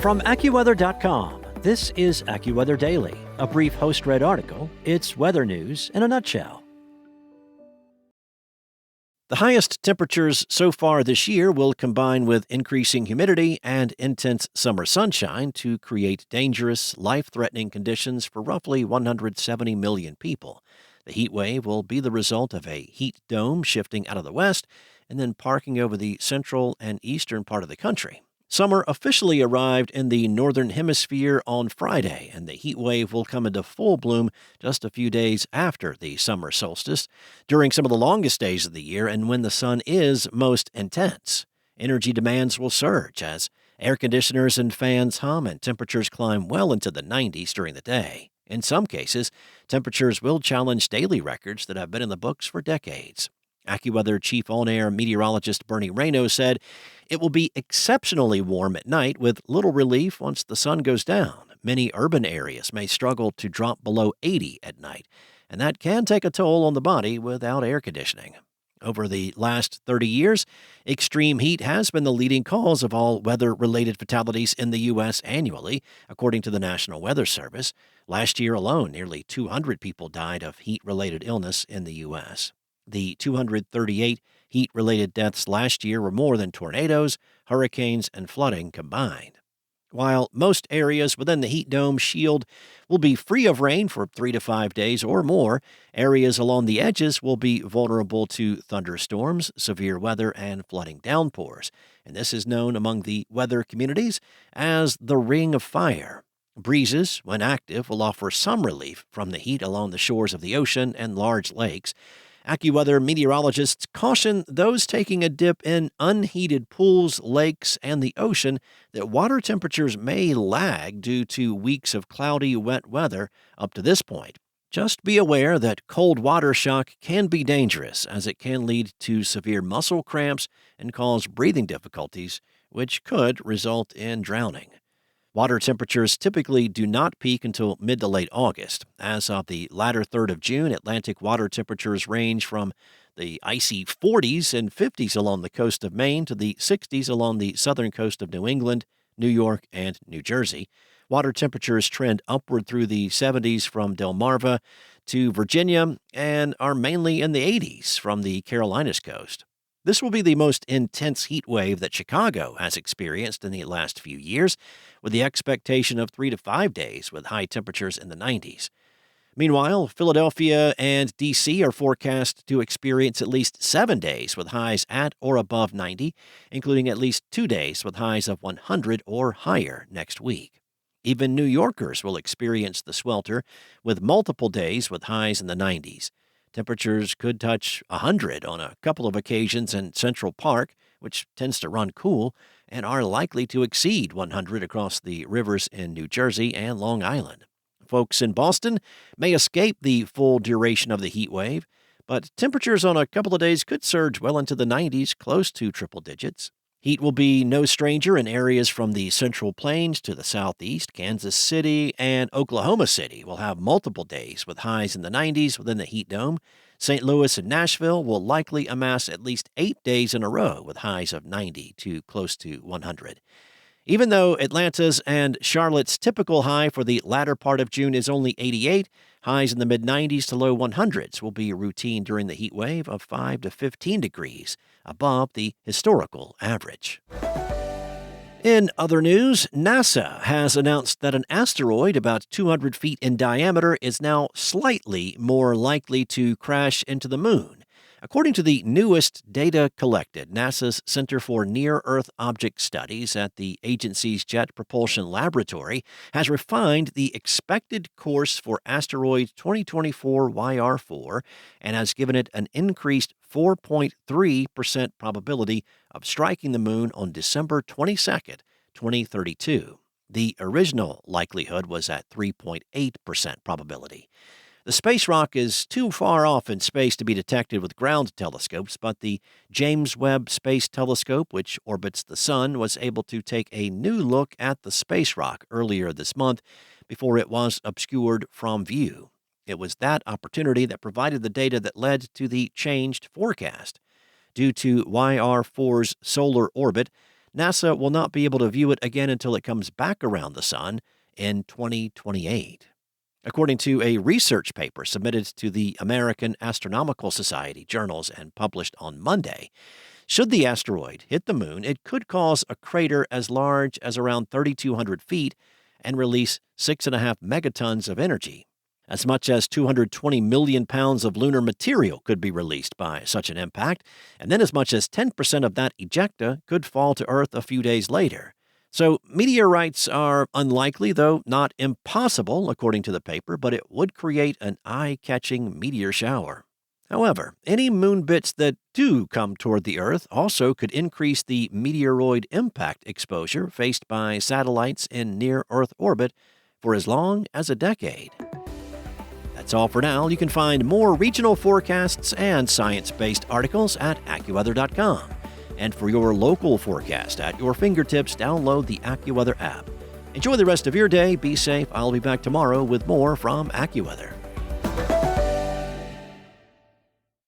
From AccuWeather.com, this is AccuWeather Daily, a brief host-read article. It's weather news in a nutshell. The highest temperatures so far this year will combine with increasing humidity and intense summer sunshine to create dangerous, life-threatening conditions for roughly 170 million people. The heat wave will be the result of a heat dome shifting out of the west and then parking over the central and eastern part of the country. Summer officially arrived in the northern hemisphere on Friday, and the heat wave will come into full bloom just a few days after the summer solstice, during some of the longest days of the year and when the sun is most intense. Energy demands will surge as air conditioners and fans hum and temperatures climb well into the 90s during the day. In some cases, temperatures will challenge daily records that have been in the books for decades. AccuWeather Chief On-Air Meteorologist Bernie Rayno said it will be exceptionally warm at night with little relief once the sun goes down. Many urban areas may struggle to drop below 80 at night, and that can take a toll on the body without air conditioning. Over the last 30 years, extreme heat has been the leading cause of all weather-related fatalities in the U.S. annually, according to the National Weather Service. Last year alone, nearly 200 people died of heat-related illness in the U.S. The 238 heat-related deaths last year were more than tornadoes, hurricanes, and flooding combined. While most areas within the heat dome shield will be free of rain for 3 to 5 days or more, areas along the edges will be vulnerable to thunderstorms, severe weather, and flooding downpours. And this is known among the weather communities as the Ring of Fire. Breezes, when active, will offer some relief from the heat along the shores of the ocean and large lakes. AccuWeather meteorologists caution those taking a dip in unheated pools, lakes, and the ocean that water temperatures may lag due to weeks of cloudy, wet weather up to this point. Just be aware that cold water shock can be dangerous, as it can lead to severe muscle cramps and cause breathing difficulties, which could result in drowning. Water temperatures typically do not peak until mid to late August. As of the latter third of June, Atlantic water temperatures range from the icy 40s and 50s along the coast of Maine to the 60s along the southern coast of New England, New York, and New Jersey. Water temperatures trend upward through the 70s from Delmarva to Virginia and are mainly in the 80s from the Carolinas coast. This will be the most intense heat wave that Chicago has experienced in the last few years, with the expectation of 3 to 5 days with high temperatures in the 90s. Meanwhile, Philadelphia and D.C. are forecast to experience at least 7 days with highs at or above 90, including at least 2 days with highs of 100 or higher next week. Even New Yorkers will experience the swelter, with multiple days with highs in the 90s. Temperatures could touch 100 on a couple of occasions in Central Park, which tends to run cool, and are likely to exceed 100 across the rivers in New Jersey and Long Island. Folks in Boston may escape the full duration of the heat wave, but temperatures on a couple of days could surge well into the 90s, close to triple digits. Heat will be no stranger in areas from the Central Plains to the southeast. Kansas City and Oklahoma City will have multiple days with highs in the 90s within the heat dome. St. Louis and Nashville will likely amass at least 8 days in a row with highs of 90 to close to 100. Even though Atlanta's and Charlotte's typical high for the latter part of June is only 88, highs in the mid-90s to low 100s will be routine during the heat wave of 5 to 15 degrees above the historical average. In other news, NASA has announced that an asteroid about 200 feet in diameter is now slightly more likely to crash into the moon. According to the newest data collected, NASA's Center for Near-Earth Object Studies at the agency's Jet Propulsion Laboratory has refined the expected course for asteroid 2024 YR4 and has given it an increased 4.3% probability of striking the moon on December 22nd, 2032. The original likelihood was at 3.8% probability. The space rock is too far off in space to be detected with ground telescopes, but the James Webb Space Telescope, which orbits the Sun, was able to take a new look at the space rock earlier this month before it was obscured from view. It was that opportunity that provided the data that led to the changed forecast. Due to YR4's solar orbit, NASA will not be able to view it again until it comes back around the sun in 2028. According to a research paper submitted to the American Astronomical Society journals and published on Monday, should the asteroid hit the moon, it could cause a crater as large as around 3,200 feet and release 6.5 megatons of energy. As much as 220 million pounds of lunar material could be released by such an impact, and then as much as 10% of that ejecta could fall to Earth a few days later. So, meteorites are unlikely, though not impossible, according to the paper, but it would create an eye-catching meteor shower. However, any moon bits that do come toward the Earth also could increase the meteoroid impact exposure faced by satellites in near-Earth orbit for as long as a decade. That's all for now. You can find more regional forecasts and science-based articles at AccuWeather.com. And for your local forecast at your fingertips, download the AccuWeather app. Enjoy the rest of your day. Be safe. I'll be back tomorrow with more from AccuWeather.